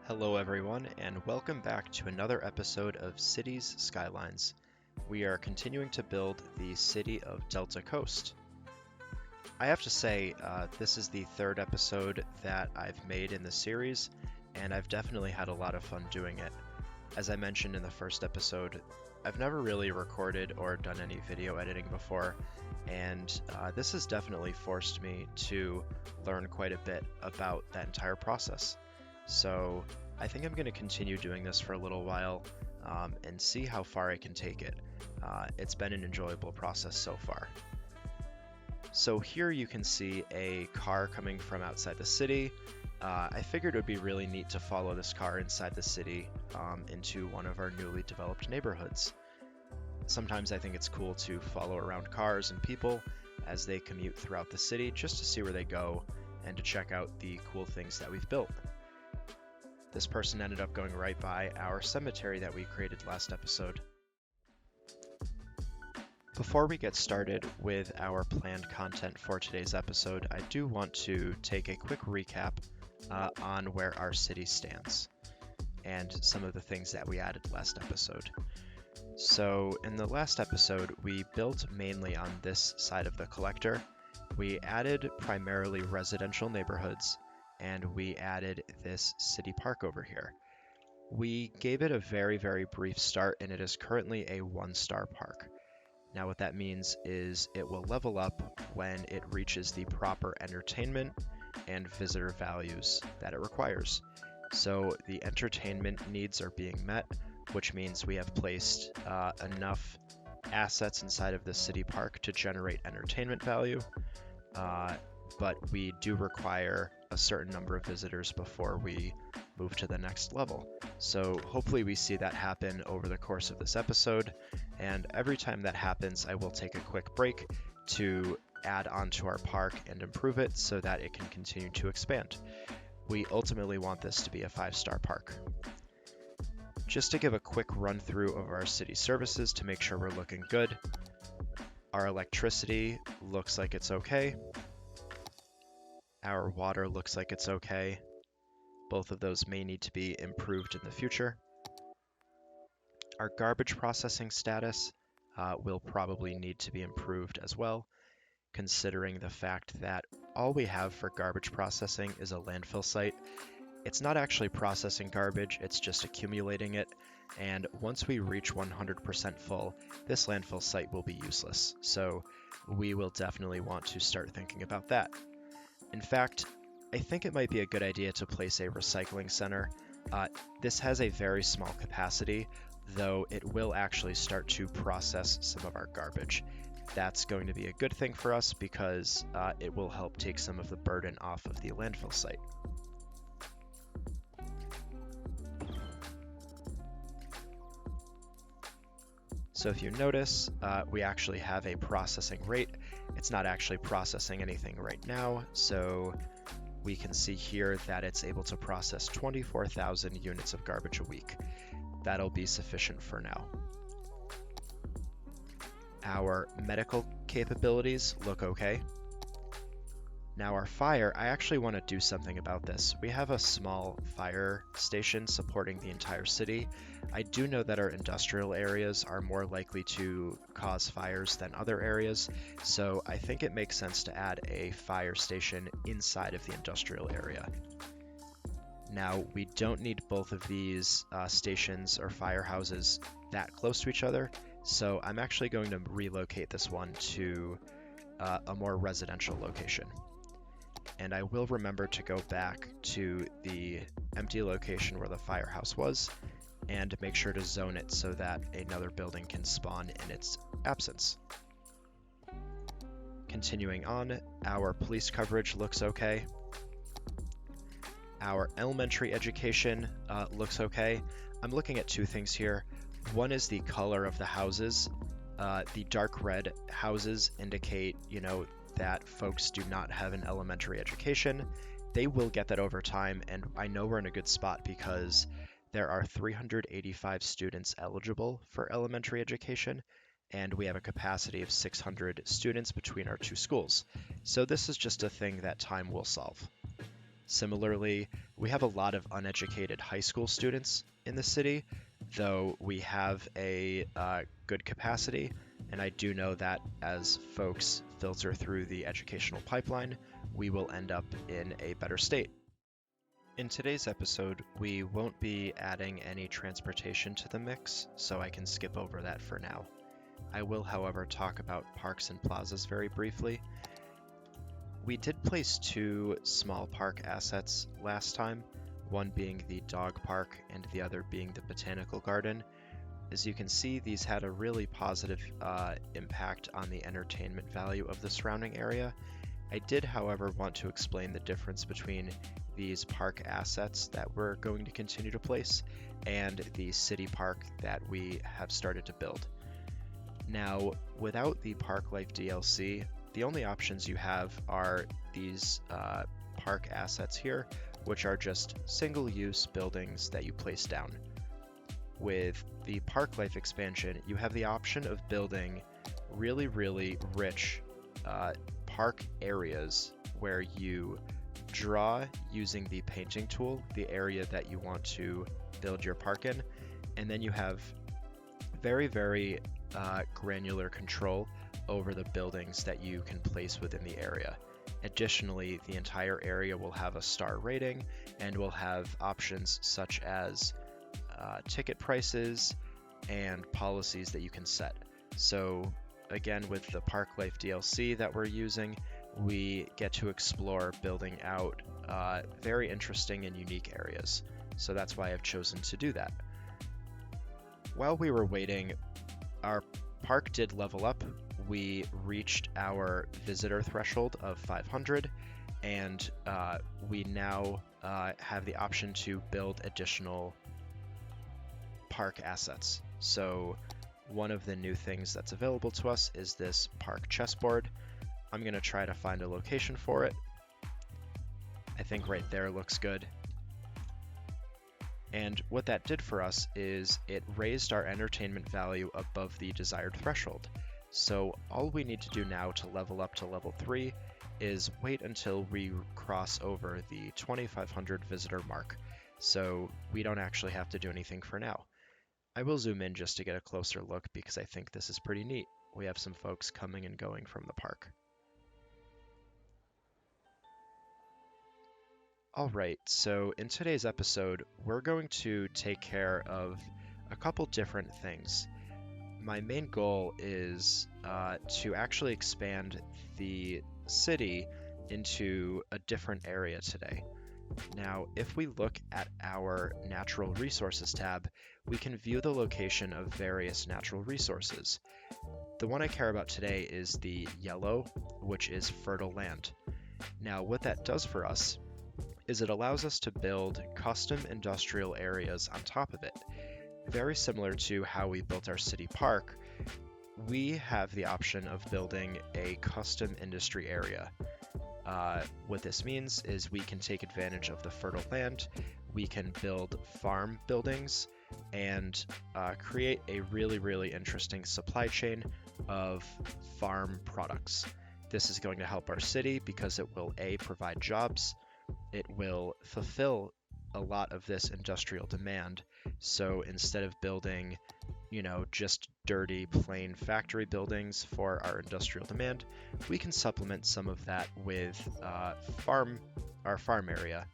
Hello, everyone, and welcome back to another episode of Cities Skylines. We are continuing to build the city of Delta Coast. I have to say, this is the third episode that I've made in the series, and I've definitely had a lot of fun doing it. As I mentioned in the first episode, I've never really recorded or done any video editing before, and this has definitely forced me to learn quite a bit about that entire process. So I think I'm going to continue doing this for a little while and see how far I can take it. It's been an enjoyable process so far. So here you can see a car coming from outside the city. I figured it would be really neat to follow this car inside the city into one of our newly developed neighborhoods. Sometimes I think it's cool to follow around cars and people as they commute throughout the city just to see where they go and to check out the cool things that we've built. This person ended up going right by our cemetery that we created last episode. Before we get started with our planned content for today's episode, I do want to take a quick recap on where our city stands and some of the things that we added last episode. So in the last episode, we built mainly on this side of the collector. We added primarily residential neighborhoods, and we added this city park over here. We gave it a very brief start, and it is currently a 1-star park. Now what that means is it will level up when it reaches the proper entertainment and visitor values that it requires. So the entertainment needs are being met, which means we have placed enough assets inside of the city park to generate entertainment value, but we do require a certain number of visitors before we move to the next level. So hopefully we see that happen over the course of this episode, and every time that happens I will take a quick break to add onto our park and improve it so that it can continue to expand. We ultimately want this to be a 5-star park. Just to give a quick run through of our city services to make sure we're looking good. Our electricity looks like it's okay. Our water looks like it's okay. Both of those may need to be improved in the future. Our garbage processing status will probably need to be improved as well, considering the fact that all we have for garbage processing is a landfill site. It's not actually processing garbage, it's just accumulating it, and once we reach 100% full, this landfill site will be useless. So we will definitely want to start thinking about that. In fact, I think it might be a good idea to place a recycling center. This has a very small capacity, though it will actually start to process some of our garbage. That's going to be a good thing for us because it will help take some of the burden off of the landfill site. So if you notice, we actually have a processing rate. It's not actually processing anything right now, so we can see here that it's able to process 24,000 units of garbage a week. That'll be sufficient for now. Our medical capabilities look okay. Now our fire, I actually want to do something about this. We have a small fire station supporting the entire city. I do know that our industrial areas are more likely to cause fires than other areas, so I think it makes sense to add a fire station inside of the industrial area. Now, we don't need both of these stations or firehouses that close to each other, so I'm actually going to relocate this one to a more residential location. And I will remember to go back to the empty location where the firehouse was and make sure to zone it so that another building can spawn in its absence. Continuing on, our police coverage looks okay. Our elementary education looks okay. I'm looking at two things here. One is the color of the houses. The dark red houses indicate, that folks do not have an elementary education. They will get that over time, and I know we're in a good spot because there are 385 students eligible for elementary education, and we have a capacity of 600 students between our two schools. So this is just a thing that time will solve. Similarly, we have a lot of uneducated high school students in the city, though we have a good capacity, and I do know that as folks filter through the educational pipeline, we will end up in a better state. In today's episode, we won't be adding any transportation to the mix, so I can skip over that for now. I will, however, talk about parks and plazas very briefly. We did place two small park assets last time, one being the dog park and the other being the botanical garden. As you can see, these had a really positive impact on the entertainment value of the surrounding area. I did, however, want to explain the difference between these park assets that we're going to continue to place and the city park that we have started to build. Now, without the Park Life DLC, the only options you have are these park assets here, which are just single-use buildings that you place down. With the Park Life expansion, you have the option of building really, really rich park areas where you draw using the painting tool the area that you want to build your park in, and then you have very, very granular control over the buildings that you can place within the area. Additionally, the entire area will have a star rating and will have options such as ticket prices and policies that you can set. So again, with the Park Life DLC that we're using, we get to explore building out very interesting and unique areas. So that's why I've chosen to do that. While we were waiting, our park did level up. We reached our visitor threshold of 500, and we now have the option to build additional park assets. So one of the new things that's available to us is this park chessboard. I'm going to try to find a location for it. I think right there looks good. And what that did for us is it raised our entertainment value above the desired threshold. So all we need to do now to level up to level 3 is wait until we cross over the 2,500 visitor mark. So we don't actually have to do anything for now. I will zoom in just to get a closer look because I think this is pretty neat. We have some folks coming and going from the park. Alright, so in today's episode, we're going to take care of a couple different things. My main goal is to actually expand the city into a different area today. Now, if we look at our Natural Resources tab, we can view the location of various natural resources. The one I care about today is the yellow, which is fertile land. Now, what that does for us is it allows us to build custom industrial areas on top of it. Very similar to how we built our city park, we have the option of building a custom industry area. What this means is we can take advantage of the fertile land, we can build farm buildings, and create a really, really interesting supply chain of farm products. This is going to help our city because it will A, provide jobs, it will fulfill a lot of this industrial demand. So instead of building, just dirty, plain factory buildings for our industrial demand, we can supplement some of that with our farm area.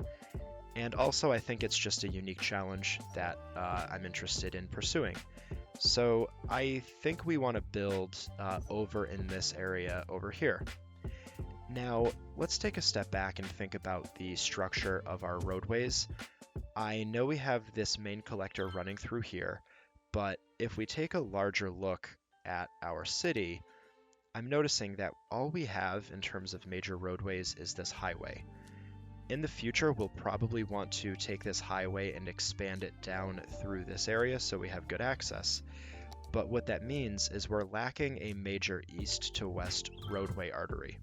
And also, I think it's just a unique challenge that I'm interested in pursuing. So I think we want to build over in this area over here. Now, let's take a step back and think about the structure of our roadways. I know we have this main collector running through here, but if we take a larger look at our city, I'm noticing that all we have in terms of major roadways is this highway. In the future, we'll probably want to take this highway and expand it down through this area so we have good access. But what that means is we're lacking a major east to west roadway artery.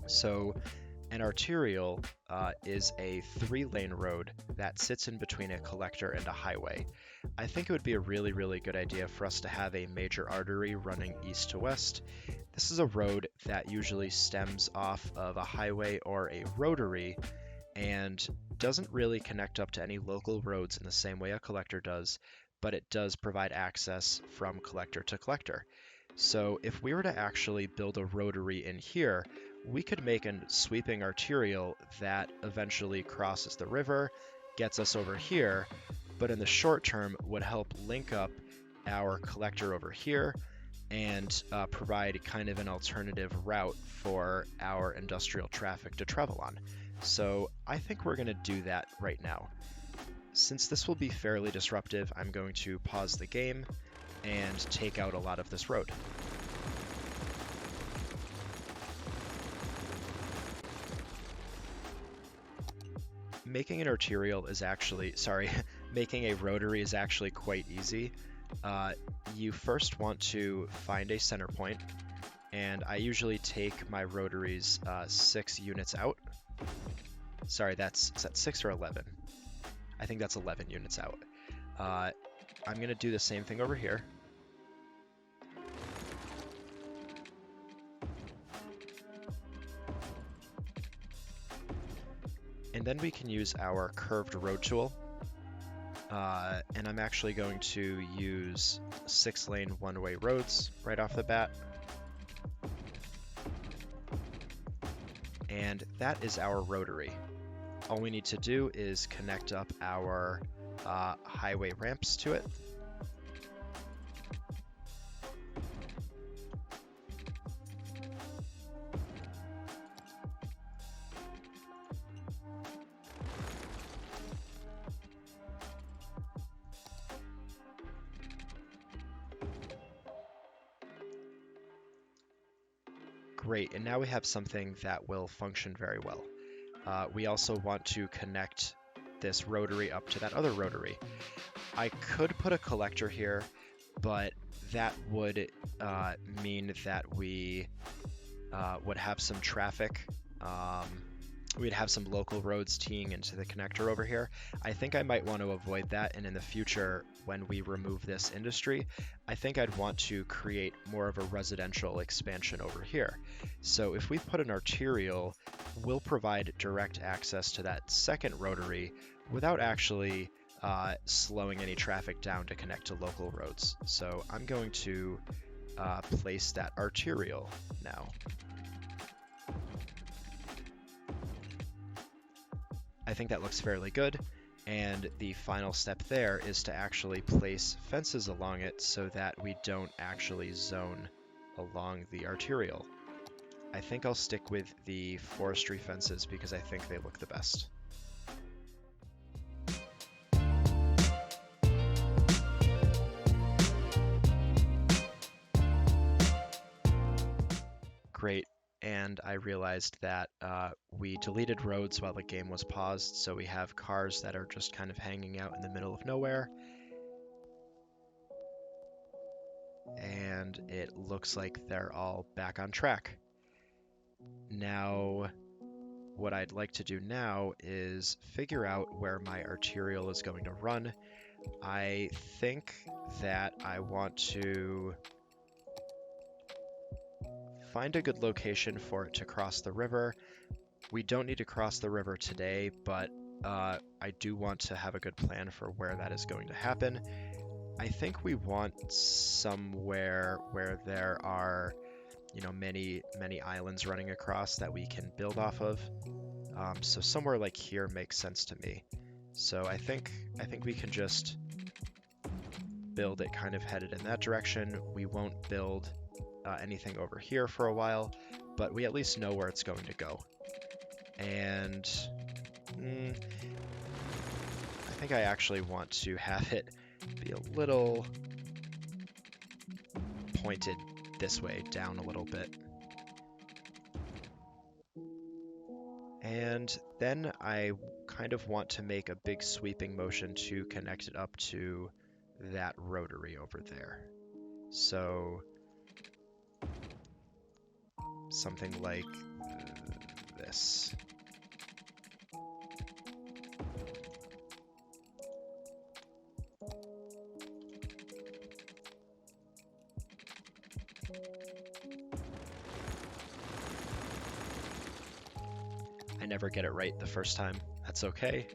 So an arterial is a 3-lane road that sits in between a collector and a highway. I think it would be a really, really good idea for us to have a major artery running east to west. This is a road that usually stems off of a highway or a rotary, and doesn't really connect up to any local roads in the same way a collector does, but it does provide access from collector to collector. So if we were to actually build a rotary in here, we could make a sweeping arterial that eventually crosses the river, gets us over here, but in the short term would help link up our collector over here and provide kind of an alternative route for our industrial traffic to travel on. So I think we're going to do that right now. Since this will be fairly disruptive, I'm going to pause the game and take out a lot of this road. Making an arterial is actually, making a rotary is actually quite easy. You first want to find a center point, and I usually take my rotaries 6 units out. Sorry, is that 6 or 11? I think that's 11 units out. I'm going to do the same thing over here. And then we can use our curved road tool. And I'm actually going to use 6-lane one-way roads right off the bat. And that is our rotary. All we need to do is connect up our highway ramps to it. Great, and now we have something that will function very well. We also want to connect this rotary up to that other rotary. I could put a collector here, but that would mean that we would have some traffic. We'd have some local roads teeing into the connector over here. I think I might want to avoid that, and in the future, when we remove this industry, I think I'd want to create more of a residential expansion over here. So if we put an arterial, we'll provide direct access to that second rotary without actually slowing any traffic down to connect to local roads. So I'm going to place that arterial now. I think that looks fairly good, and the final step there is to actually place fences along it so that we don't actually zone along the arterial. I think I'll stick with the forestry fences because I think they look the best. Great. And I realized that we deleted roads while the game was paused, so we have cars that are just kind of hanging out in the middle of nowhere. And it looks like they're all back on track. Now, what I'd like to do now is figure out where my arterial is going to run. I think that I want to find a good location for it to cross the river. We don't need to cross the river today, but I do want to have a good plan for where that is going to happen. I think we want somewhere where there are, many islands running across that we can build off of. So somewhere like here makes sense to me. So I think we can just build it kind of headed in that direction. We won't build anything over here for a while, but we at least know where it's going to go. And I think I actually want to have it be a little pointed this way, down a little bit. And then I kind of want to make a big sweeping motion to connect it up to that rotary over there. So something like this. I never get it right the first time. That's okay.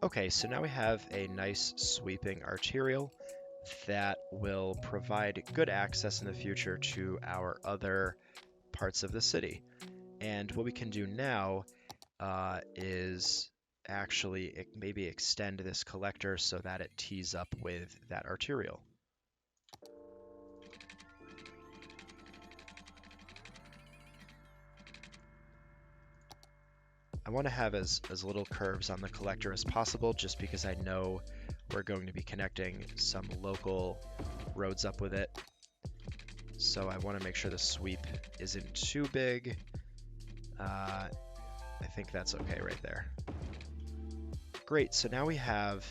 Okay, so now we have a nice sweeping arterial that will provide good access in the future to our other parts of the city. And what we can do now is actually maybe extend this collector so that it tees up with that arterial. I want to have as little curves on the collector as possible just because I know we're going to be connecting some local roads up with it. So I want to make sure the sweep isn't too big. I think that's okay right there. Great, so now we have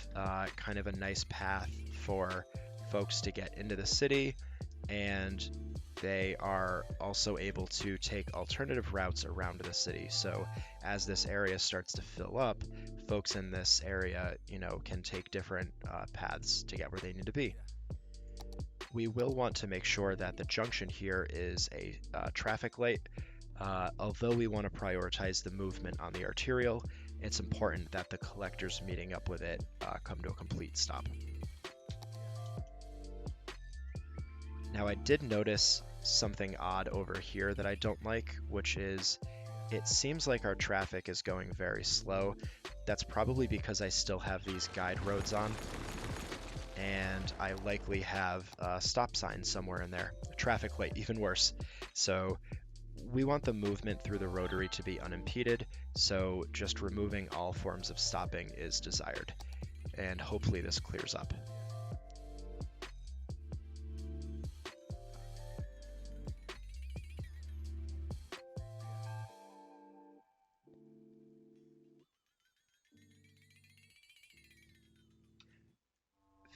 kind of a nice path for folks to get into the city, and they are also able to take alternative routes around the city. So as this area starts to fill up, folks in this area, can take different paths to get where they need to be. We will want to make sure that the junction here is a traffic light. Although we want to prioritize the movement on the arterial, it's important that the collectors meeting up with it come to a complete stop. Now I did notice something odd over here that I don't like, which is it seems like our traffic is going very slow. That's probably because I still have these guide roads on, and I likely have a stop sign somewhere in there, a traffic light, even worse. So we want the movement through the rotary to be unimpeded, so just removing all forms of stopping is desired, and hopefully this clears up.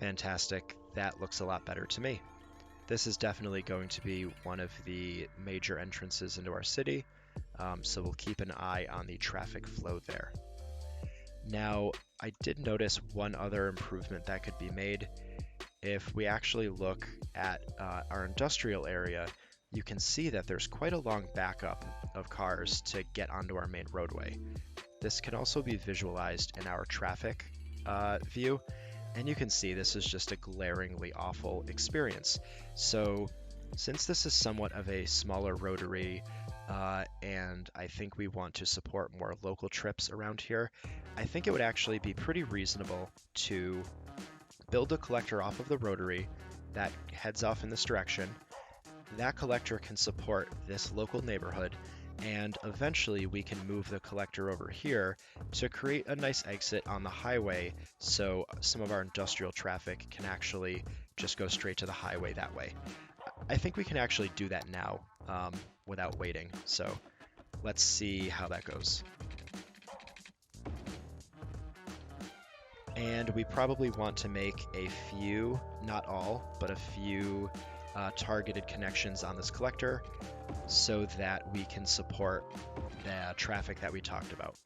Fantastic, that looks a lot better to me. This is definitely going to be one of the major entrances into our city, so we'll keep an eye on the traffic flow there. Now, I did notice one other improvement that could be made. If we actually look at our industrial area, you can see that there's quite a long backup of cars to get onto our main roadway. This can also be visualized in our traffic view, and you can see this is just a glaringly awful experience. So since this is somewhat of a smaller rotary, and I think we want to support more local trips around here, I think it would actually be pretty reasonable to build a collector off of the rotary that heads off in this direction. That collector can support this local neighborhood, and eventually we can move the collector over here to create a nice exit on the highway so some of our industrial traffic can actually just go straight to the highway that way. I think we can actually do that now without waiting, so let's see how that goes. And we probably want to make a few, not all, but a few targeted connections on this collector so that we can support the traffic that we talked about.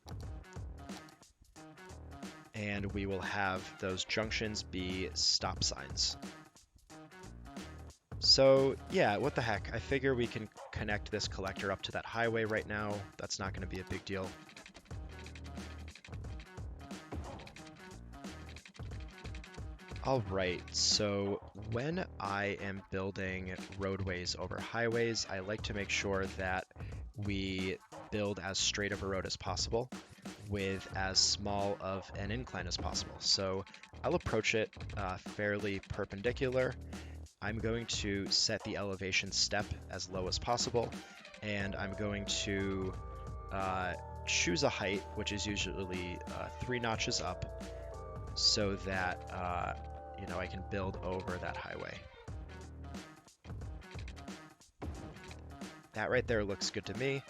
And we will have those junctions be stop signs. So yeah, what the heck, I figure we can connect this collector up to that highway right now. That's not going to be a big deal. Alright, so when I am building roadways over highways, I like to make sure that we build as straight of a road as possible with as small of an incline as possible. So I'll approach it fairly perpendicular. I'm going to set the elevation step as low as possible, and I'm going to choose a height, which is usually 3 notches up, so that I can build over that highway. That right there looks good to me.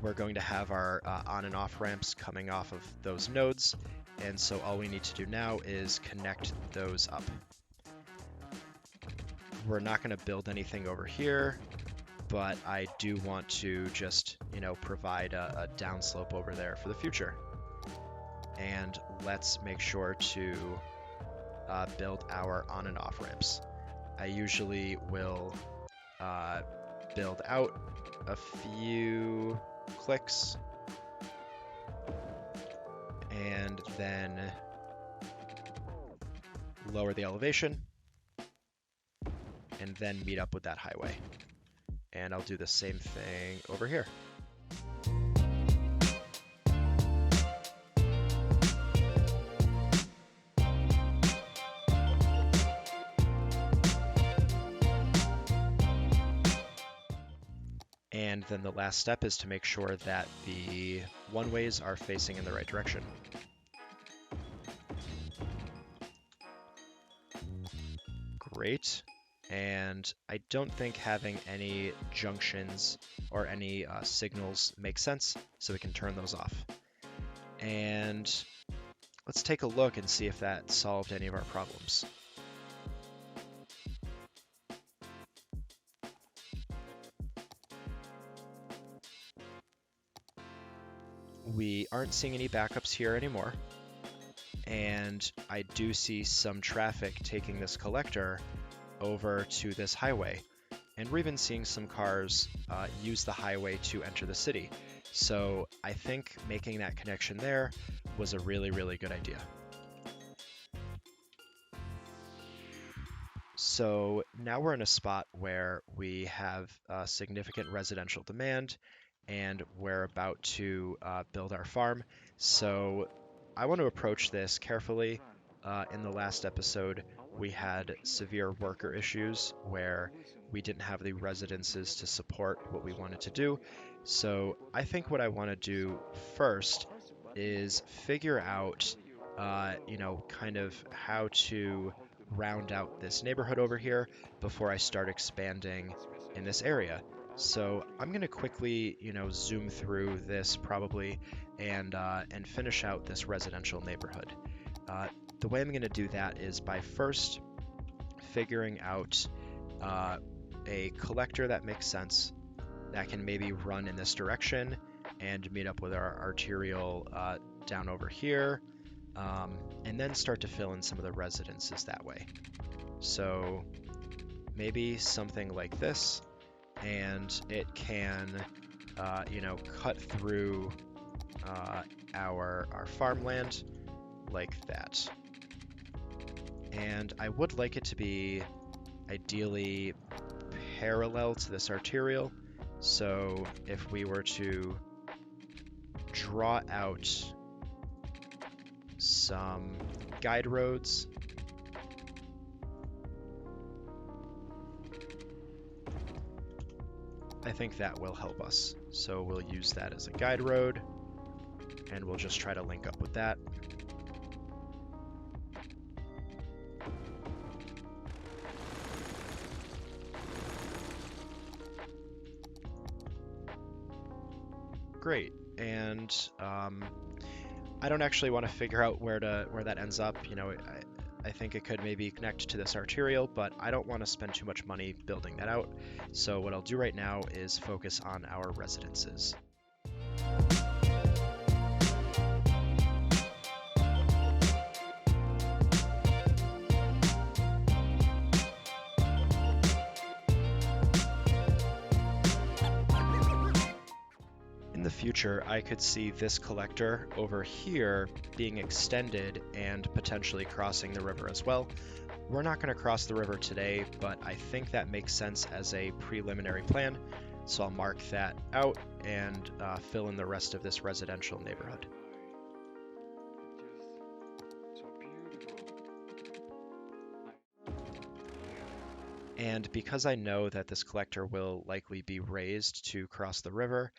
We're going to have our on and off ramps coming off of those nodes, and so all we need to do now is connect those up. We're not going to build anything over here. but I do want to just, provide a downslope over there for the future. And let's make sure to build our on and off ramps. I usually will build out a few clicks and then lower the elevation and then meet up with that highway. And I'll do the same thing over here. And then the last step is to make sure that the one-ways are facing in the right direction. Great. And I don't think having any junctions or any signals makes sense, so we can turn those off. And let's take a look and see if that solved any of our problems. We aren't seeing any backups here anymore, and I do see some traffic taking this collector over to this highway, and we're even seeing some cars use the highway to enter the city. So I think making that connection there was a really, really good idea. So now we're in a spot where we have significant residential demand, and we're about to build our farm. So I want to approach this carefully. In the last episode, we had severe worker issues where we didn't have the residences to support what we wanted to do. So I think what I want to do first is figure out, kind of how to round out this neighborhood over here before I start expanding in this area. So I'm going to quickly, zoom through this probably and finish out this residential neighborhood. The way I'm going to do that is by first figuring out a collector that makes sense, that can maybe run in this direction and meet up with our arterial down over here, and then start to fill in some of the residences that way. So maybe something like this, and it can, cut through our farmland like that. And I would like it to be ideally parallel to this arterial. So if we were to draw out some guide roads, I think that will help us. So we'll use that as a guide road, and we'll just try to link up with that. Great. And I don't actually want to figure out where that ends up. I think it could maybe connect to this arterial, but I don't want to spend too much money building that out. So what I'll do right now is focus on our residences. In the future, I could see this collector over here being extended and potentially crossing the river as well. We're not going to cross the river today, but I think that makes sense as a preliminary plan, so I'll mark that out and fill in the rest of this residential neighborhood. And because I know that this collector will likely be raised to cross the river,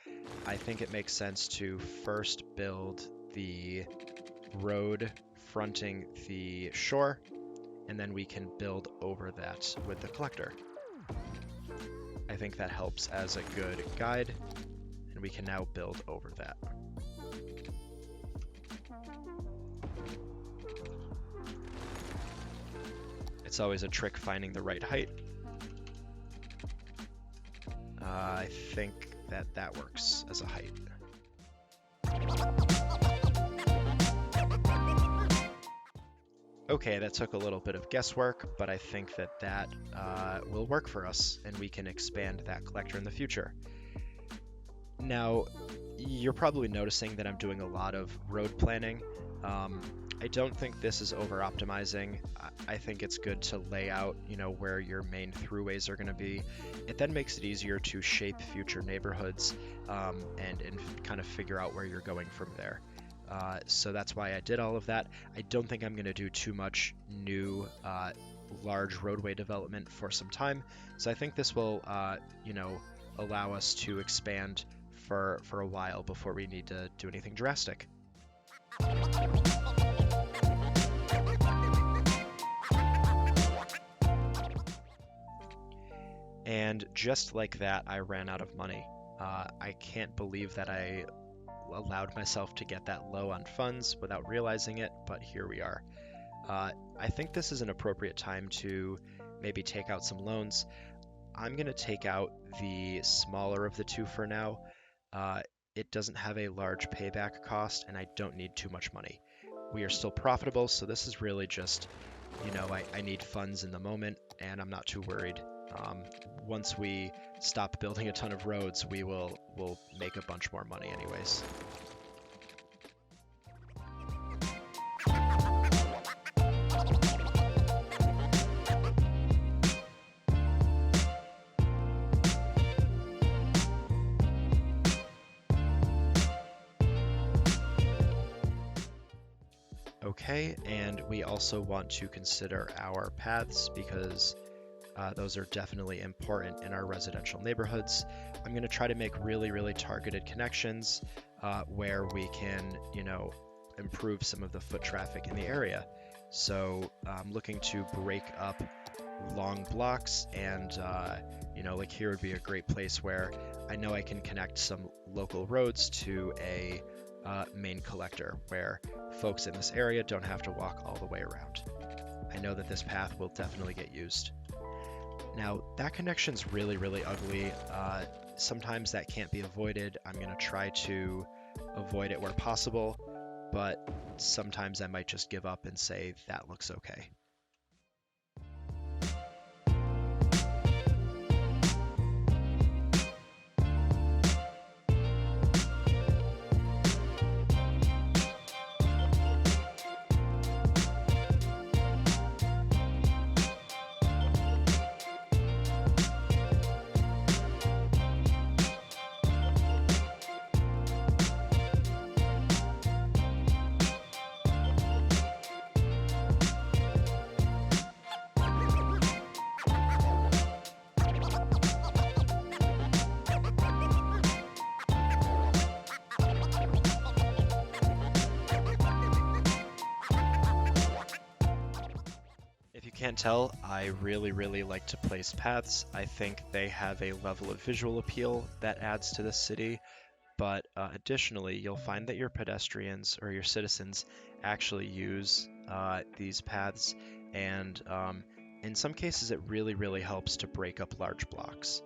I think it makes sense to first build the road fronting the shore, and then we can build over that with the collector. I think that helps as a good guide, and we can now build over that. It's always a trick finding the right height. I think that that works as a height. Okay, that took a little bit of guesswork, but I think that that will work for us, and we can expand that collector in the future. Now, you're probably noticing that I'm doing a lot of road planning. I don't think this is over-optimizing. I think it's good to lay out, where your main throughways are going to be. It then makes it easier to shape future neighborhoods and kind of figure out where you're going from there. So that's why I did all of that. I don't think I'm going to do too much new large roadway development for some time. So I think this will, allow us to expand for a while before we need to do anything drastic. And just like that, I ran out of money. I can't believe that I allowed myself to get that low on funds without realizing it, but here we are. I think this is an appropriate time to maybe take out some loans. I'm going to take out the smaller of the two for now. It doesn't have a large payback cost, and I don't need too much money. We are still profitable, so this is really just, I need funds in the moment, and I'm not too worried. Once we stop building a ton of roads, we'll make a bunch more money anyways. Okay, and we also want to consider our paths because those are definitely important in our residential neighborhoods. I'm going to try to make really, really targeted connections where we can, improve some of the foot traffic in the area. So I'm looking to break up long blocks and, like here would be a great place where I know I can connect some local roads to a main collector where folks in this area don't have to walk all the way around. I know that this path will definitely get used. Now, that connection's really, really ugly. Sometimes that can't be avoided. I'm going to try to avoid it where possible, but sometimes I might just give up and say that looks okay. Can't tell, I really, really like to place paths. I think they have a level of visual appeal that adds to the city, but additionally, you'll find that your pedestrians or your citizens actually use these paths, and in some cases, it really, really helps to break up large blocks.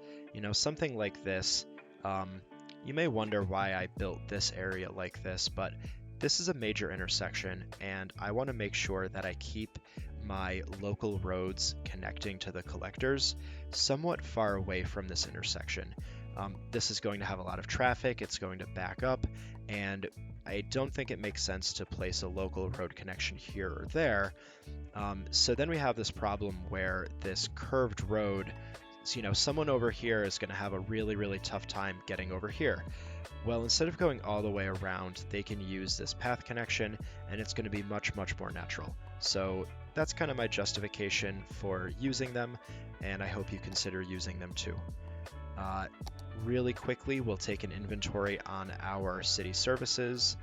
Something like this, you may wonder why I built this area like this, but this is a major intersection, and I want to make sure that I keep my local roads connecting to the collectors somewhat far away from this intersection. This is going to have a lot of traffic, it's going to back up, and I don't think it makes sense to place a local road connection here or there. So then we have this problem where this curved road, someone over here is going to have a really, really tough time getting over here. Well, instead of going all the way around, they can use this path connection, and it's going to be much, much more natural. So that's kind of my justification for using them, and I hope you consider using them too. Really quickly, we'll take an inventory on our city services.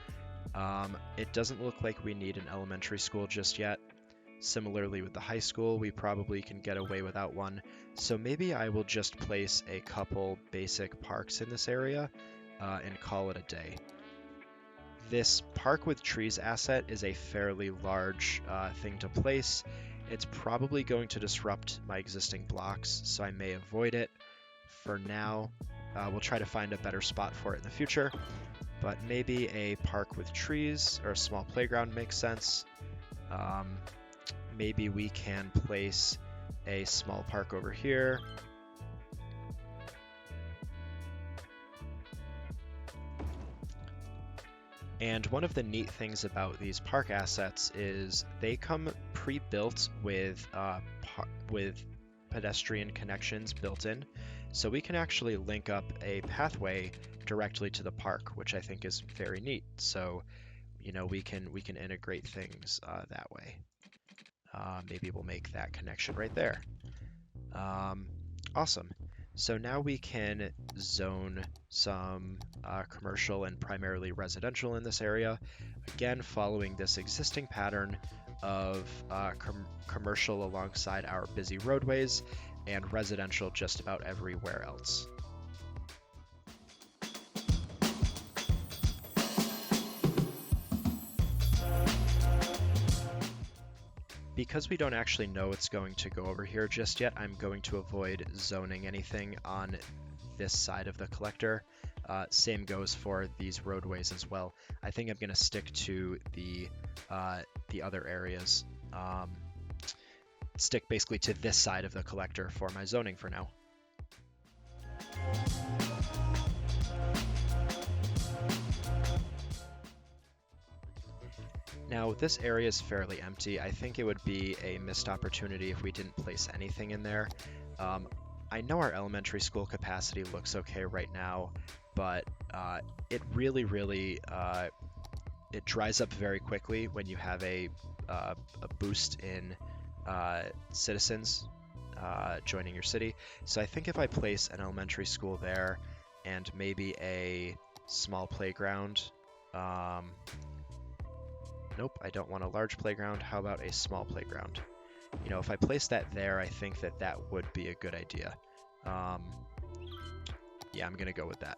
It doesn't look like we need an elementary school just yet. Similarly with the high school, we probably can get away without one. So maybe I will just place a couple basic parks in this area and call it a day. This park with trees asset is a fairly large thing to place. It's probably going to disrupt my existing blocks, so I may avoid it. For now, We'll try to find a better spot for it in the future, but maybe a park with trees or a small playground makes sense. Maybe we can place a small park over here. And one of the neat things about these park assets is they come pre-built with pedestrian connections built in. So we can actually link up a pathway directly to the park, which I think is very neat. So, we can integrate things that way. Maybe we'll make that connection right there. Awesome. So now we can zone some commercial and primarily residential in this area. Again, following this existing pattern of commercial alongside our busy roadways and residential just about everywhere else. Because we don't actually know it's going to go over here just yet, I'm going to avoid zoning anything on this side of the collector. Same goes for these roadways as well. I think I'm going to stick to the other areas. Stick basically to this side of the collector for my zoning for now. Now, this area is fairly empty. I think it would be a missed opportunity if we didn't place anything in there. I know our elementary school capacity looks okay right now, but it really it dries up very quickly when you have a boost in citizens joining your city. So I think if I place an elementary school there and maybe a small playground, nope, I don't want a large playground. How about a small playground? If I place that there, I think that would be a good idea. Yeah, I'm gonna go with that.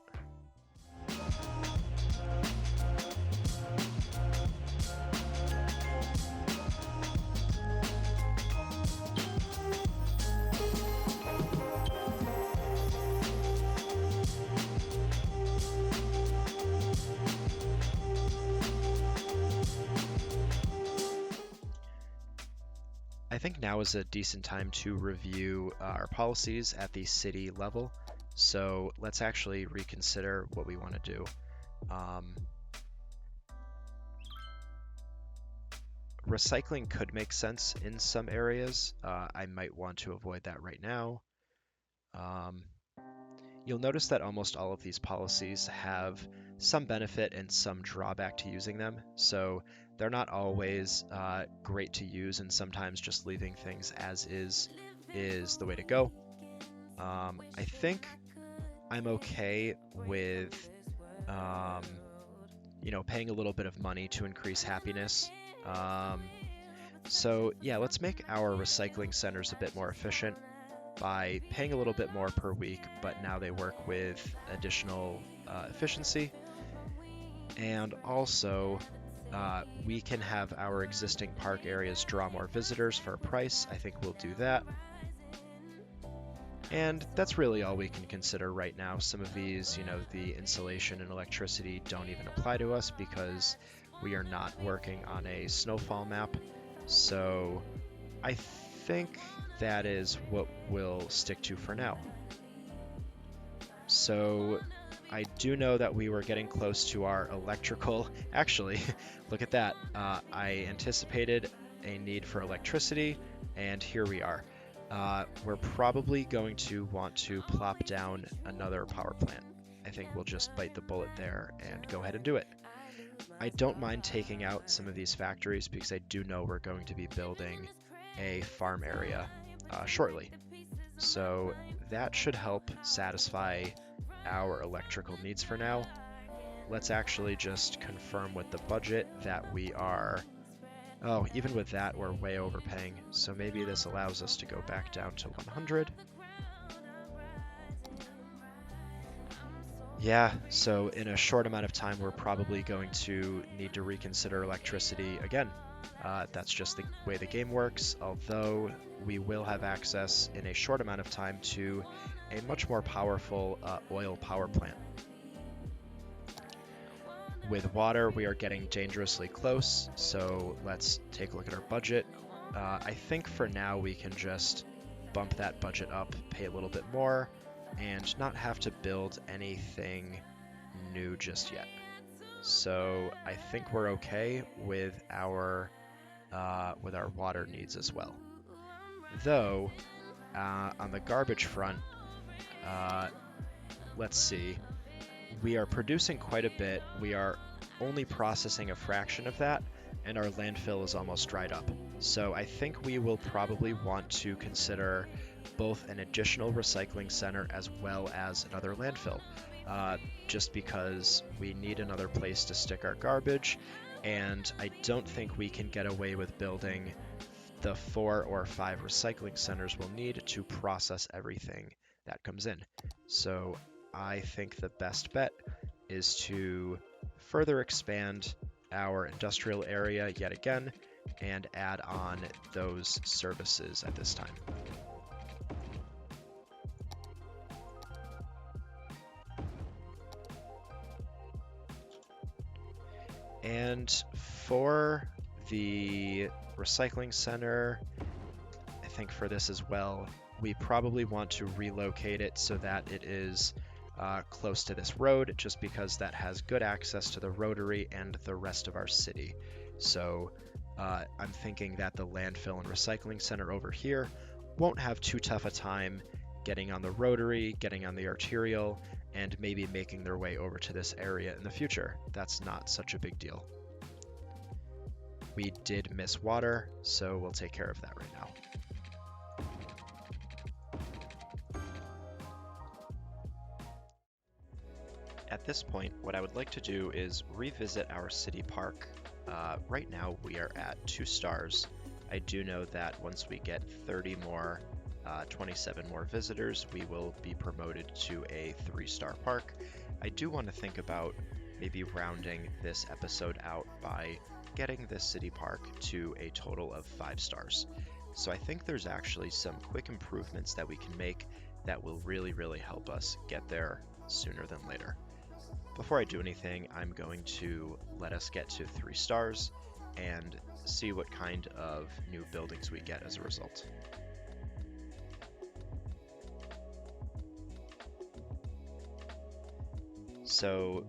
I think now is a decent time to review our policies at the city level. So let's actually reconsider what we want to do. Recycling could make sense in some areas. I might want to avoid that right now. You'll notice that almost all of these policies have some benefit and some drawback to using them. So they're not always great to use, and sometimes just leaving things as is the way to go. I think I'm okay with paying a little bit of money to increase happiness. So yeah, let's make our recycling centers a bit more efficient by paying a little bit more per week, but now they work with additional efficiency. And also, we can have our existing park areas draw more visitors for a price. I think we'll do that. And that's really all we can consider right now. Some of these, the insulation and electricity don't even apply to us because we are not working on a snowfall map. So I think that is what we'll stick to for now. So I do know that we were getting close to our electrical. Actually, look at that. I anticipated a need for electricity, and here we are. We're probably going to want to plop down another power plant. I think we'll just bite the bullet there and go ahead and do it. I don't mind taking out some of these factories because I do know we're going to be building a farm area shortly. So that should help satisfy our electrical needs for now. Let's actually just confirm with the budget that we are... Oh, even with that, we're way overpaying. So maybe this allows us to go back down to 100. Yeah, so in a short amount of time, we're probably going to need to reconsider electricity again. That's just the way the game works, although we will have access in a short amount of time to a much more powerful oil power plant. With water, we are getting dangerously close, so let's take a look at our budget. I think for now we can just bump that budget up, pay a little bit more, and not have to build anything new just yet. So I think we're okay with our water needs as well. Though, on the garbage front, let's see, we are producing quite a bit. We are only processing a fraction of that, and our landfill is almost dried up. So I think we will probably want to consider both an additional recycling center as well as another landfill, just because we need another place to stick our garbage, and I don't think we can get away with building the 4 or 5 recycling centers we'll need to process everything that comes in. So I think the best bet is to further expand our industrial area yet again and add on those services at this time. And for the recycling center, I think for this as well, we probably want to relocate it so that it is close to this road, just because that has good access to the rotary and the rest of our city. So I'm thinking that the landfill and recycling center over here won't have too tough a time getting on the rotary, getting on the arterial, and maybe making their way over to this area in the future. That's not such a big deal. We did miss water, so we'll take care of that right now. At this point, what I would like to do is revisit our city park. Right now we are at 2 stars. I do know that once we get 30 more, 27 more visitors, we will be promoted to a 3-star park. I do want to think about maybe rounding this episode out by getting this city park to a total of 5 stars. So I think there's actually some quick improvements that we can make that will really help us get there sooner than later. Before I do anything, I'm going to let us get to 3 stars and see what kind of new buildings we get as a result. So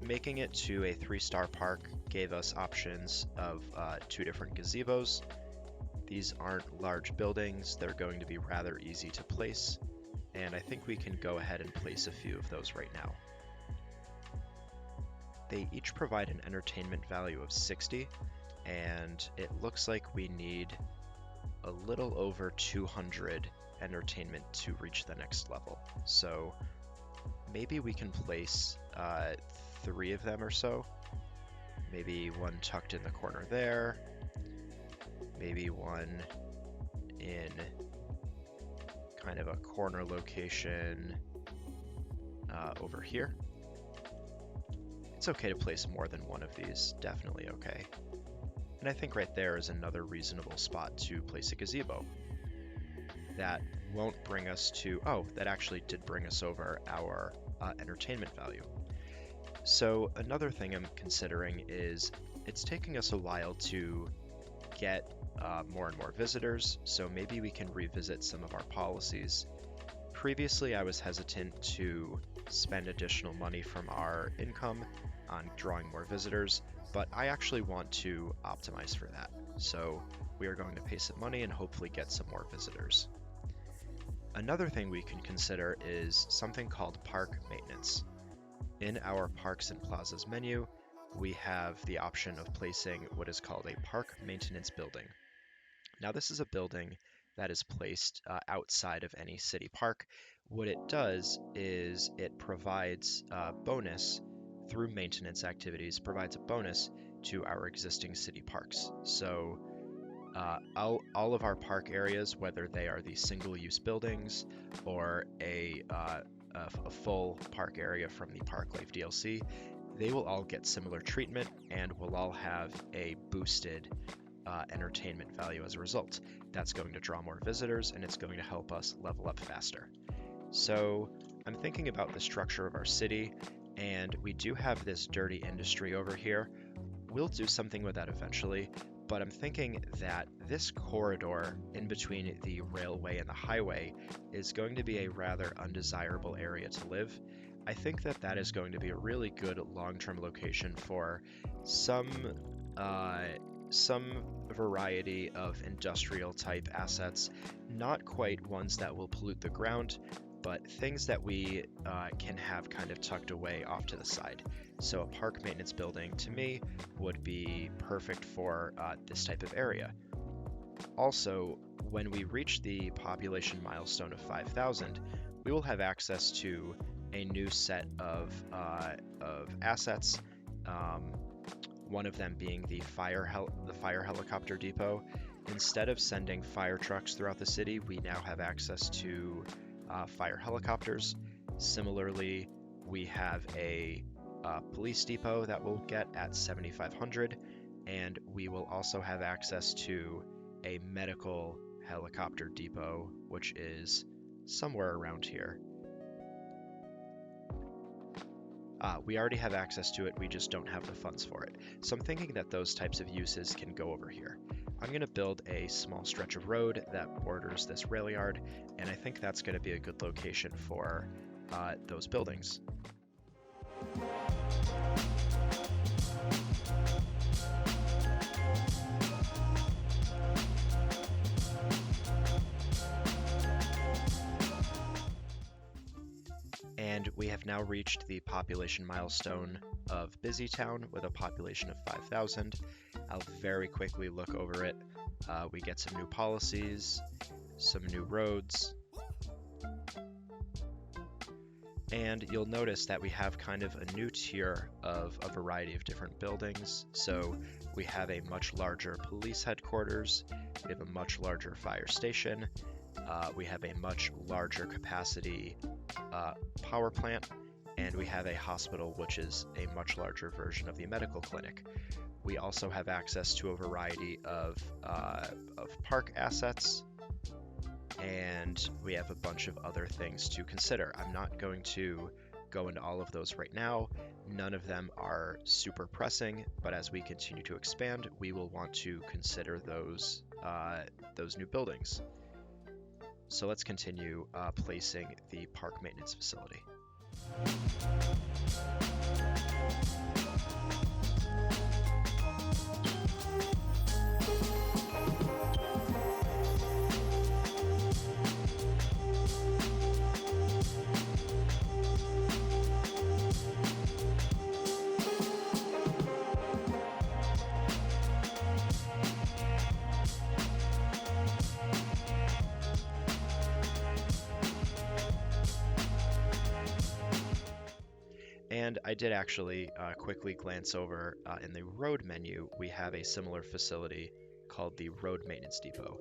making it to a 3-star park gave us options of 2 different gazebos. These aren't large buildings, they're going to be rather easy to place, and I think we can go ahead and place a few of those right now. They each provide an entertainment value of 60, and it looks like we need a little over 200 entertainment to reach the next level. So maybe we can place 3 of them or so. Maybe one tucked in the corner there. Maybe one in kind of a corner location over here. It's okay to place more than one of these, definitely okay. And I think right there is another reasonable spot to place a gazebo. That won't bring us to, oh, that actually did bring us over our entertainment value. So another thing I'm considering is it's taking us a while to get more and more visitors, so maybe we can revisit some of our policies. Previously, I was hesitant to spend additional money from our income on drawing more visitors, but I actually want to optimize for that. So we are going to pay some money and hopefully get some more visitors. Another thing we can consider is something called park maintenance. In our Parks and Plazas menu, we have the option of placing what is called a park maintenance building. Now this is a building that is placed outside of any city park. What it does is it provides a bonus through maintenance activities, provides a bonus to our existing city parks. So all of our park areas, whether they are the single-use buildings or a full park area from the Park Life DLC, they will all get similar treatment and will all have a boosted entertainment value as a result. That's going to draw more visitors and it's going to help us level up faster. So I'm thinking about the structure of our city, and we do have this dirty industry over here. We'll do something with that eventually, but I'm thinking that this corridor in between the railway and the highway is going to be a rather undesirable area to live. I think that that is going to be a really good long-term location for some uh, some variety of industrial type assets, not quite ones that will pollute the ground, but things that we can have kind of tucked away off to the side. So a park maintenance building to me would be perfect for this type of area. Also, when we reach the population milestone of 5,000, we will have access to a new set of assets. Um, one of them being the fire helicopter depot. Instead of sending fire trucks throughout the city, we now have access to fire helicopters. Similarly, we have a police depot that we'll get at 7,500, and we will also have access to a medical helicopter depot, which is somewhere around here. We already have access to it, we just don't have the funds for it. So I'm thinking that those types of uses can go over here. I'm going to build a small stretch of road that borders this rail yard, and I think that's going to be a good location for those buildings. And we have now reached the population milestone of Busytown with a population of 5,000. I'll very quickly look over it. We get some new policies, some new roads, and you'll notice that we have kind of a new tier of a variety of different buildings. So we have a much larger police headquarters, we have a much larger fire station, we have a much larger capacity power plant, and we have a hospital, which is a much larger version of the medical clinic. We also have access to a variety of park assets, and we have a bunch of other things to consider. I'm not going to go into all of those right now. None of them are super pressing, but as we continue to expand, we will want to consider those new buildings. So let's continue placing the park maintenance facility. And I did actually quickly glance over in the road menu, we have a similar facility called the Road Maintenance Depot.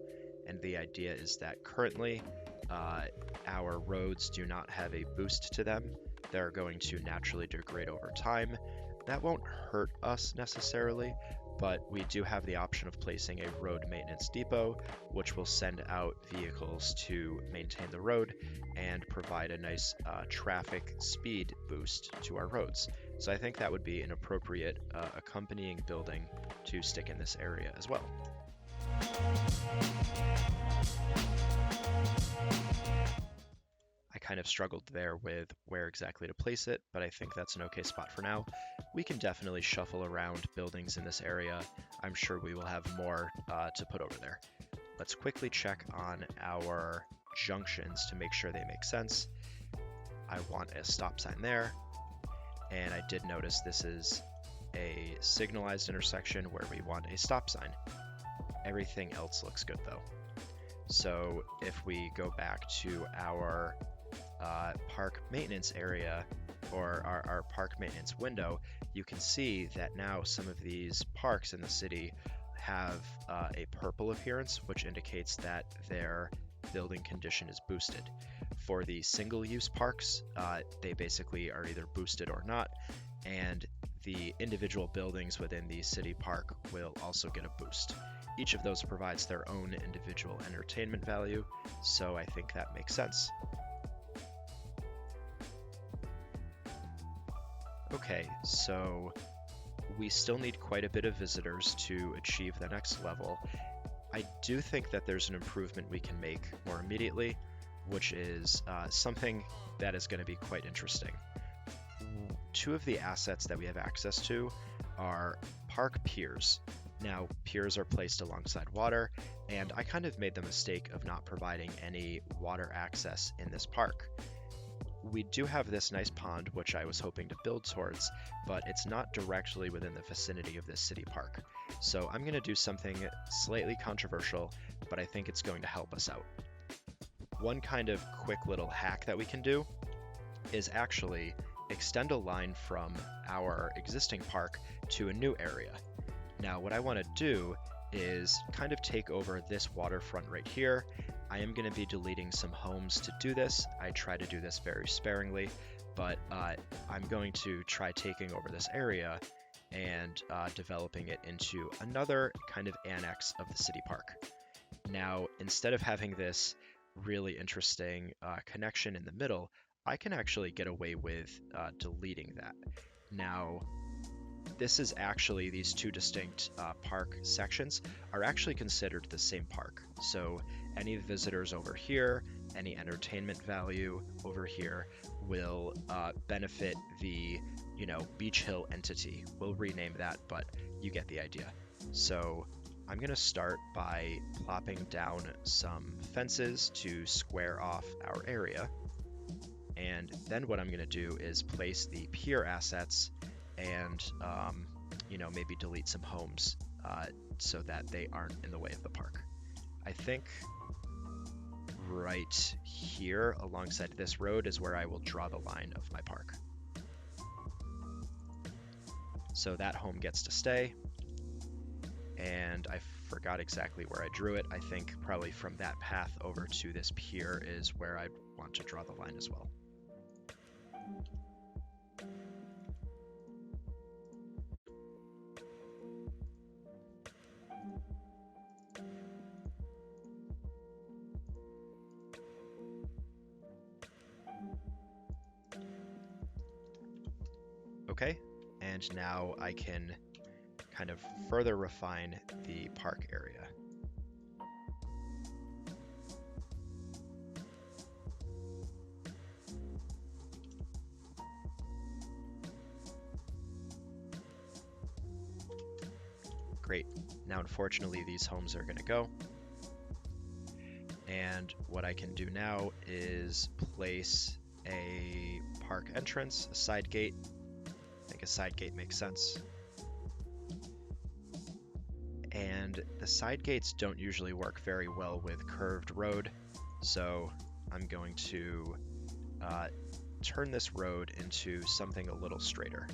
And the idea is that currently our roads do not have a boost to them. They're going to naturally degrade over time. That won't hurt us necessarily, but we do have the option of placing a road maintenance depot, which will send out vehicles to maintain the road and provide a nice traffic speed boost to our roads. So I think that would be an appropriate accompanying building to stick in this area as well. I kind of struggled there with where exactly to place it, but I think that's an okay spot for now. We can definitely shuffle around buildings in this area. I'm sure we will have more to put over there. Let's quickly check on our junctions to make sure they make sense. I want a stop sign there, and I did notice this is a signalized intersection where we want a stop sign. Everything else looks good though. So if we go back to our park maintenance area, or our park maintenance window, you can see that now some of these parks in the city have a purple appearance, which indicates that their building condition is boosted. For the single-use parks, they basically are either boosted or not, and the individual buildings within the city park will also get a boost. Each of those provides their own individual entertainment value, so I think that makes sense. Okay, so we still need quite a bit of visitors to achieve the next level. I do think that there's an improvement we can make more immediately, which is something that is going to be quite interesting. Two of the assets that we have access to are park piers. Now, piers are placed alongside water, and I kind of made the mistake of not providing any water access in this park. We do have this nice pond, which I was hoping to build towards, but it's not directly within the vicinity of this city park. So I'm going to do something slightly controversial, but I think it's going to help us out. One kind of quick little hack that we can do is actually extend a line from our existing park to a new area. Now, what I want to do is kind of take over this waterfront right here. I am going to be deleting some homes to do this. I try to do this very sparingly, but I'm going to try taking over this area and developing it into another kind of annex of the city park. Now, instead of having this really interesting connection in the middle, I can actually get away with deleting that. Now, this is actually, these two distinct park sections are actually considered the same park. So any visitors over here, any entertainment value over here will benefit the, Beach Hill entity. We'll rename that, but you get the idea. So I'm going to start by plopping down some fences to square off our area. And then what I'm going to do is place the pier assets and maybe delete some homes so that they aren't in the way of the park. I think right here alongside this road is where I will draw the line of my park. So that home gets to stay, and I forgot exactly where I drew it. I think probably from that path over to this pier is where I want to draw the line as well. Okay, and now I can kind of further refine the park area. Great. Now, unfortunately, these homes are going to go. And what I can do now is place a park entrance, a side gate. I think a side gate makes sense. And the side gates don't usually work very well with curved road, so I'm going to turn this road into something a little straighter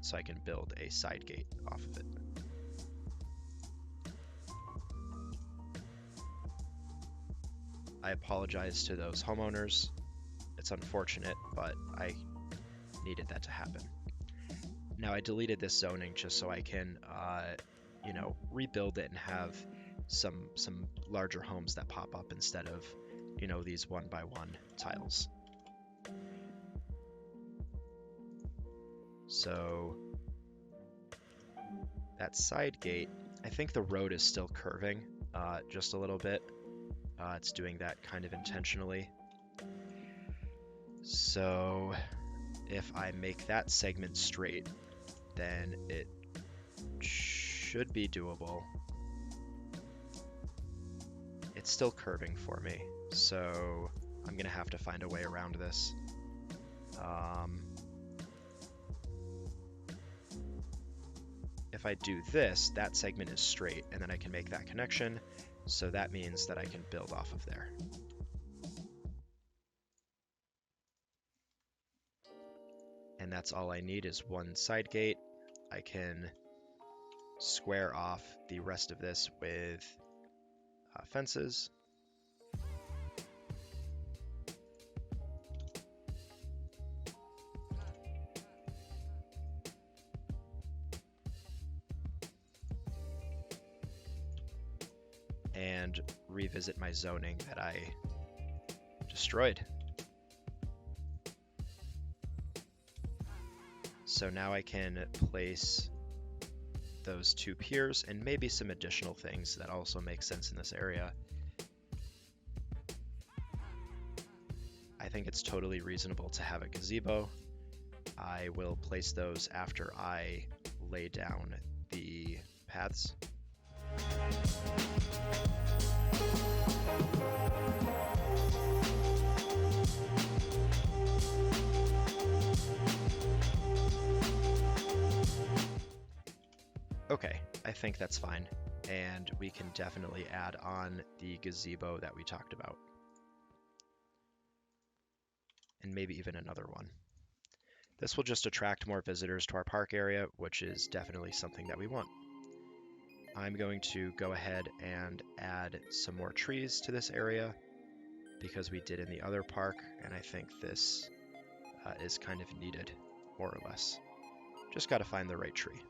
so I can build a side gate off of it. I apologize to those homeowners. It's unfortunate, but I needed that to happen. Now I deleted this zoning just so I can, rebuild it and have some larger homes that pop up instead of, these 1x1 tiles. So that side gate, I think the road is still curving just a little bit. It's doing that kind of intentionally. So if I make that segment straight, then it should be doable. It's still curving for me, so I'm gonna have to find a way around this. If I do this, that segment is straight, and then I can make that connection, so that means that I can build off of there. And that's all I need is one side gate. I can square off the rest of this with fences. and revisit my zoning that I destroyed. So now I can place those 2 piers and maybe some additional things that also make sense in this area. I think it's totally reasonable to have a gazebo. I will place those after I lay down the paths. Okay, I think that's fine, and we can definitely add on the gazebo that we talked about. And maybe even another one. This will just attract more visitors to our park area, which is definitely something that we want. I'm going to go ahead and add some more trees to this area because we did in the other park, and I think this is kind of needed, more or less. Just got to find the right tree.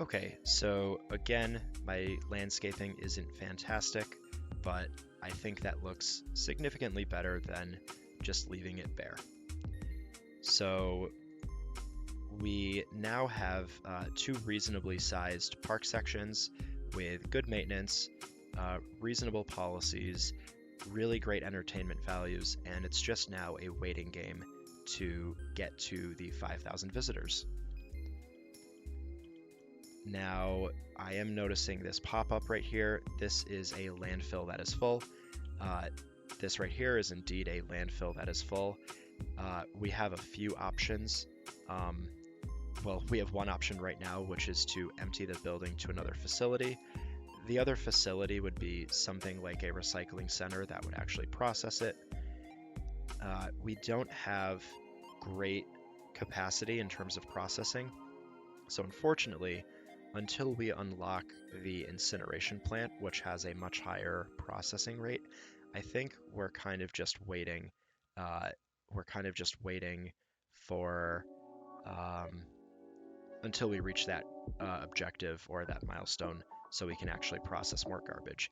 Okay, so again, my landscaping isn't fantastic, but I think that looks significantly better than just leaving it bare. So we now have 2 reasonably sized park sections with good maintenance, reasonable policies, really great entertainment values, and it's just now a waiting game to get to the 5,000 visitors. Now, I am noticing this pop-up right here. This is a landfill that is full. This right here is indeed a landfill that is full. We have a few options. Well, we have one option right now, which is to empty the building to another facility. The other facility would be something like a recycling center that would actually process it. We don't have great capacity in terms of processing. So unfortunately, until we unlock the incineration plant, which has a much higher processing rate, I think we're kind of just waiting. For until we reach that objective or that milestone, so we can actually process more garbage.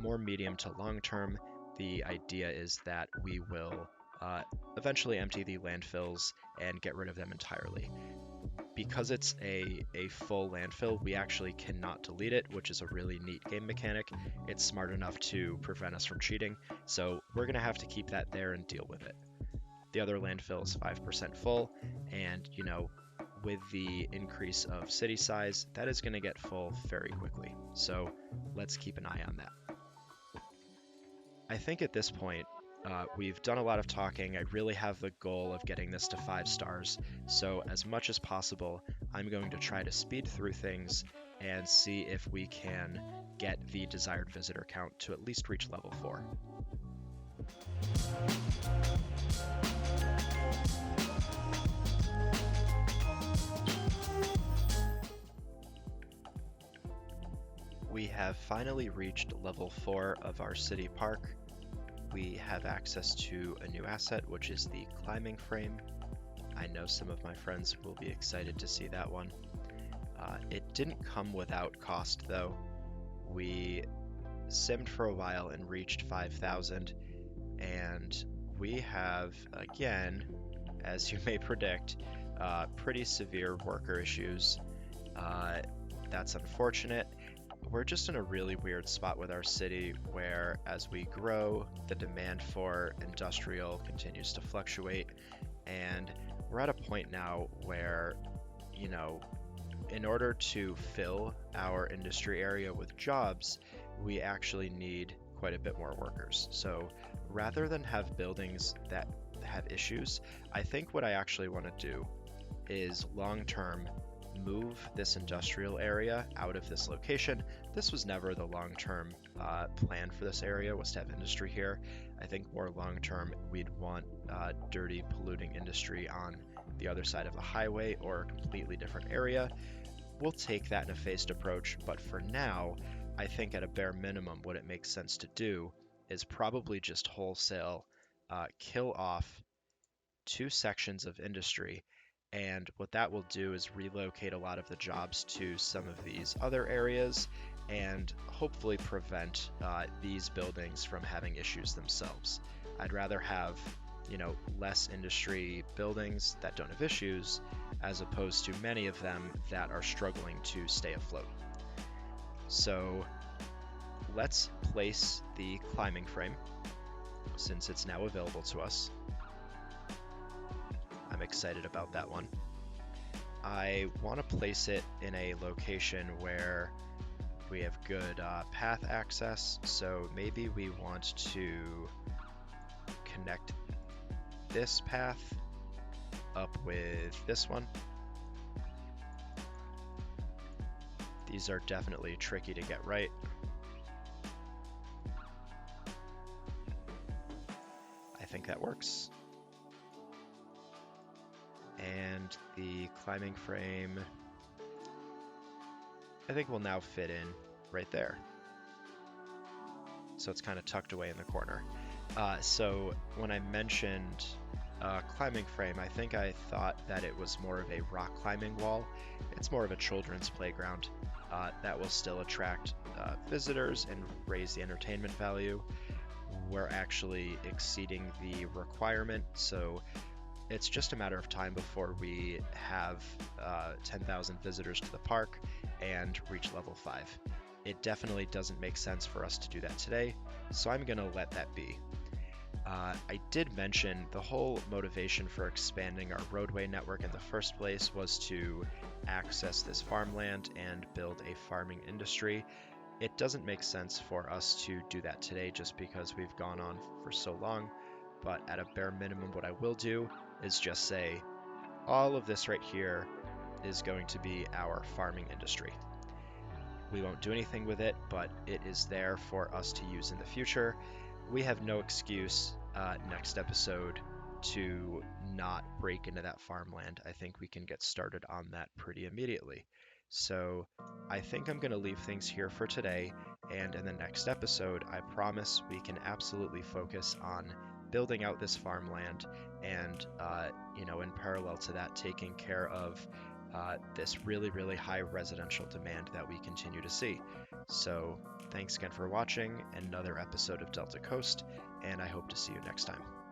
More medium to long term, the idea is that we will eventually empty the landfills and get rid of them entirely. Because it's a full landfill, we actually cannot delete it, which is a really neat game mechanic. It's smart enough to prevent us from cheating, so we're going to have to keep that there and deal with it. The other landfill is 5% full, and with the increase of city size, that is going to get full very quickly. So let's keep an eye on that. I think at this point, we've done a lot of talking. I really have the goal of getting this to 5 stars, so as much as possible, I'm going to try to speed through things and see if we can get the desired visitor count to at least reach level 4. We have finally reached level 4 of our city park. We have access to a new asset, which is the climbing frame. I know some of my friends will be excited to see that one. It didn't come without cost though. We simmed for a while and reached 5,000, and we have, again, as you may predict, pretty severe worker issues. That's unfortunate. We're just in a really weird spot with our city where, as we grow, the demand for industrial continues to fluctuate, and we're at a point now where, in order to fill our industry area with jobs, we actually need quite a bit more workers. So rather than have buildings that have issues, I think what I actually want to do is long-term move this industrial area out of this location. This was never the long-term plan for this area, was to have industry here. I think more long-term we'd want dirty, polluting industry on the other side of the highway or a completely different area. We'll take that in a phased approach, but for now, I think at a bare minimum what it makes sense to do is probably just wholesale kill off two sections of industry. And what that will do is relocate a lot of the jobs to some of these other areas and hopefully prevent these buildings from having issues themselves. I'd rather have, less industry buildings that don't have issues as opposed to many of them that are struggling to stay afloat. So let's place the climbing frame since it's now available to us. I'm excited about that one. I want to place it in a location where we have good path access, so maybe we want to connect this path up with this one. These are definitely tricky to get right. I think that works. And the climbing frame, I think will now fit in right there. So it's kind of tucked away in the corner. So when I mentioned climbing frame, I think I thought that it was more of a rock climbing wall. It's more of a children's playground that will still attract visitors and raise the entertainment value. We're actually exceeding the requirement, so it's just a matter of time before we have 10,000 visitors to the park and reach level 5. It definitely doesn't make sense for us to do that today, so I'm going to let that be. I did mention the whole motivation for expanding our roadway network in the first place was to access this farmland and build a farming industry. It doesn't make sense for us to do that today just because we've gone on for so long, but at a bare minimum what I will do is just say all of this right here is going to be our farming industry. We won't do anything with it, but it is there for us to use in the future. We have no excuse next episode to not break into that farmland. I think we can get started on that pretty immediately. So I think I'm going to leave things here for today, and in the next episode, I promise we can absolutely focus on building out this farmland and, in parallel to that, taking care of this really, really high residential demand that we continue to see. So thanks again for watching another episode of Delta Coast, and I hope to see you next time.